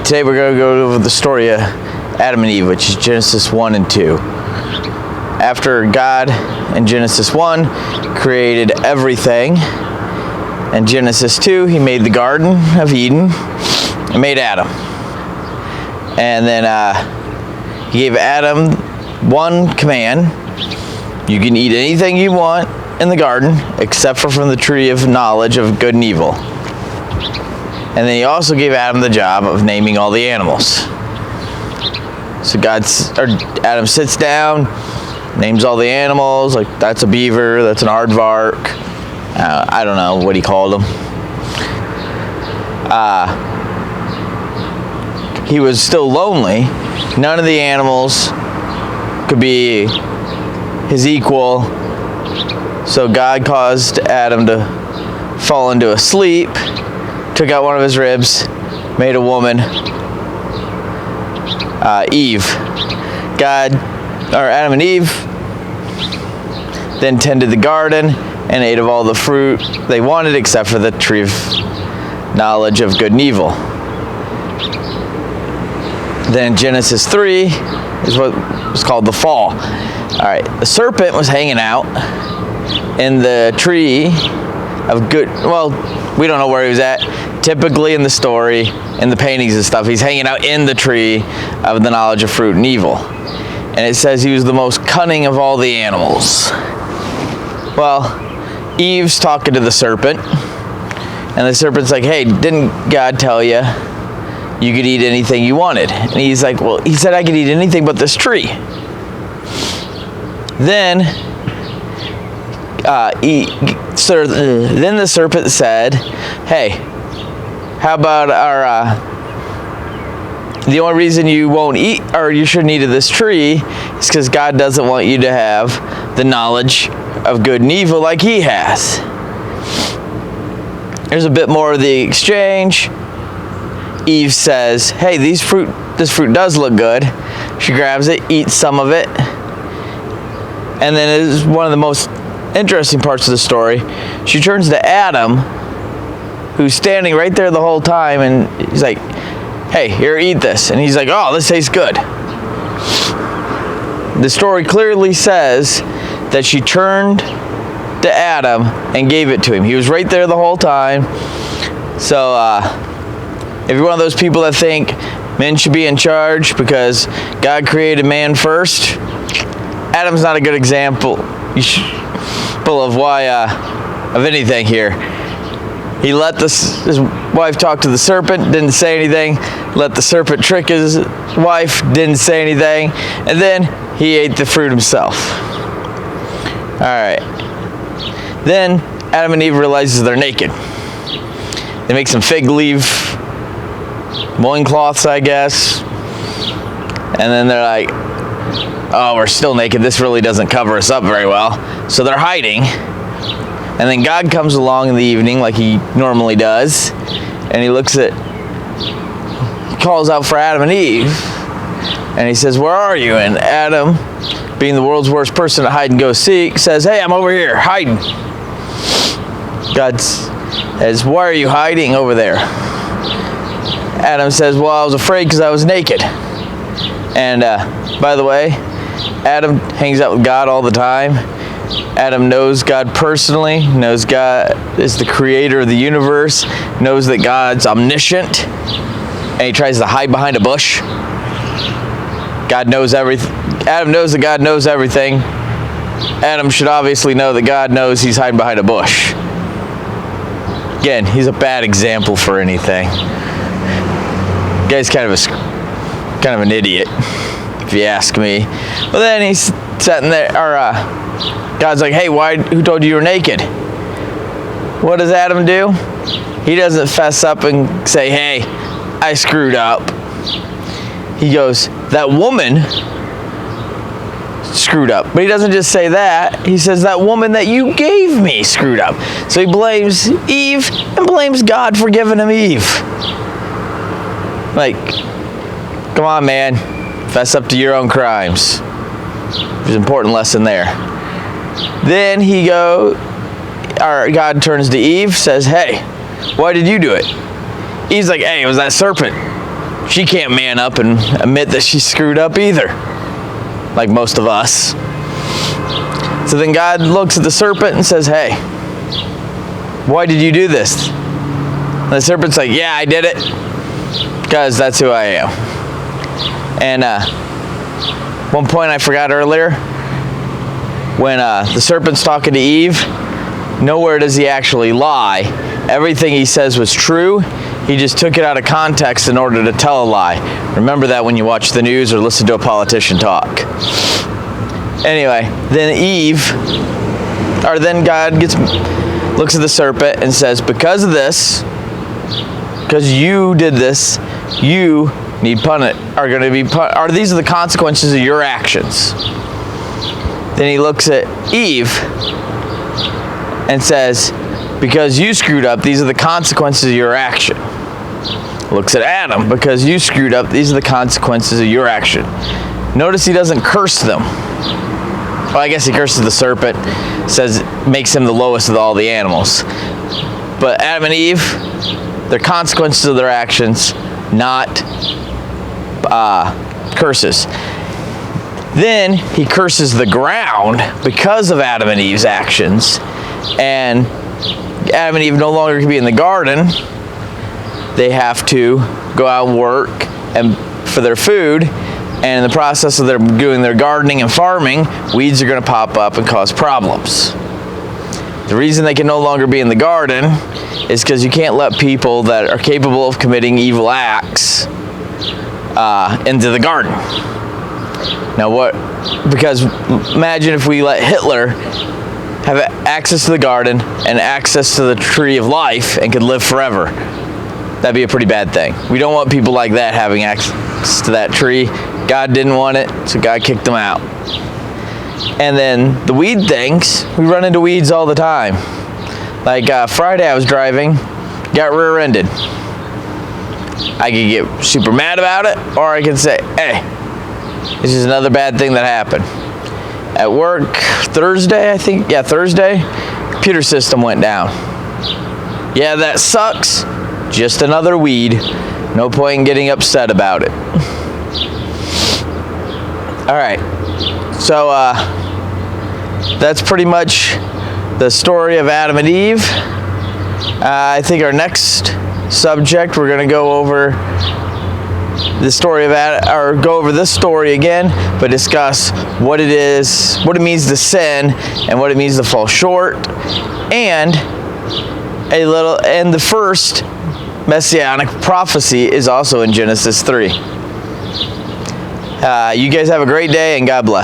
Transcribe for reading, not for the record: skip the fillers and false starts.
today we're going to go over the story of Adam and Eve, which is Genesis 1 and 2. After God in Genesis 1 created everything, in Genesis 2 he made the Garden of Eden and made Adam. And then he gave Adam one command: you can eat anything you want in the garden except for from the tree of knowledge of good and evil. And then he also gave Adam the job of naming all the animals. So Adam sits down, names all the animals, like that's a beaver, that's an aardvark. I don't know what he called them. He was still lonely. None of the animals could be his equal. So God caused Adam to fall into a sleep, took out one of his ribs, made a woman, Eve. Adam and Eve then tended the garden and ate of all the fruit they wanted except for the tree of knowledge of good and evil. Then Genesis 3 is what was called the fall. Alright, the serpent was hanging out in the tree of good, well, we don't know where he was at. Typically in the story, in the paintings and stuff, he's hanging out in the tree of the knowledge of fruit and evil. And it says he was the most cunning of all the animals. Well, Eve's talking to the serpent, and the serpent's like, hey, didn't God tell you you could eat anything you wanted? And he's like, well, he said I could eat anything but this tree. Then the serpent said, hey, how about the only reason you won't eat, or you shouldn't eat of this tree, is because God doesn't want you to have the knowledge of good and evil like he has. There's a bit more of the exchange. Eve says, hey, this fruit does look good. She grabs it, eats some of it. And then it is one of the most interesting parts of the story. She turns to Adam, who's standing right there the whole time, and he's like, hey, here, eat this. And he's like, oh, this tastes good. The story clearly says that she turned to Adam and gave it to him. He was right there the whole time. So if you're one of those people that think men should be in charge because God created man first, Adam's not a good example of why of anything here. He let his wife talk to the serpent, didn't say anything. Let the serpent trick his wife, didn't say anything. And then he ate the fruit himself. All right. Then Adam and Eve realizes they're naked. They make some fig leaf loincloths, I guess. And then they're like, oh, we're still naked. This really doesn't cover us up very well. So they're hiding. And then God comes along in the evening like he normally does. And he calls out for Adam and Eve. And he says, where are you? And Adam, being the world's worst person to hide and go seek, says, hey, I'm over here hiding. God says, why are you hiding over there? Adam says, well, I was afraid because I was naked. And by the way, Adam hangs out with God all the time. Adam knows God personally, knows God is the creator of the universe, knows that God's omniscient, and he tries to hide behind a bush. God knows everything. Adam knows that God knows everything. Adam should obviously know that God knows he's hiding behind a bush. Again, he's a bad example for anything. The guy's kind of an idiot, if you ask me. Well, then he's sitting there, God's like, hey, who told you were naked? What does Adam do? He doesn't fess up and say, hey, I screwed up. He goes, that woman screwed up. But he doesn't just say that. He says, that woman that you gave me screwed up. So he blames Eve and blames God for giving him Eve. Like, come on, man. Fess up to your own crimes. There's an important lesson there. Then God turns to Eve, says, hey, why did you do it? Eve's like, hey, it was that serpent. she can't man up and admit that she screwed up either, like most of us. So then God looks at the serpent and says, hey, why did you do this? And the serpent's like, yeah, I did it because that's who I am. And one point I forgot earlier, when the serpent's talking to Eve, nowhere does he actually lie. Everything he says was true. He just took it out of context in order to tell a lie. Remember that when you watch the news or listen to a politician talk. Anyway, then God looks at the serpent and says, because of this, because you did this, you need these are the consequences of your actions. Then he looks at Eve and says, because you screwed up, these are the consequences of your action. Looks at Adam, because you screwed up, these are the consequences of your action. Notice he doesn't curse them. Well, I guess he curses the serpent, says makes him the lowest of all the animals. But Adam and Eve, they're consequences of their actions, not curses. Then he curses the ground because of Adam and Eve's actions. And Adam and Eve no longer can be in the garden. They have to go out and work for their food. And in the process of doing their gardening and farming, weeds are going to pop up and cause problems. The reason they can no longer be in the garden is because you can't let people that are capable of committing evil acts into the garden. Now because imagine if we let Hitler have access to the garden and access to the tree of life and could live forever. That'd be a pretty bad thing. We don't want people like that having access to that tree. God didn't want it, so God kicked them out. And then the weed things, we run into weeds all the time. Like Friday I was driving, got rear-ended. I could get super mad about it, or I could say, hey, this is another bad thing that happened. At work, Thursday, computer system went down. Yeah, that sucks. Just another weed. No point in getting upset about it. All right. So that's pretty much the story of Adam and Eve. I think our next subject, we're going to go over the story of Adam, or go over this story again, but discuss what it is, what it means to sin, and what it means to fall short, and the first messianic prophecy is also in Genesis 3. You guys have a great day, and God bless.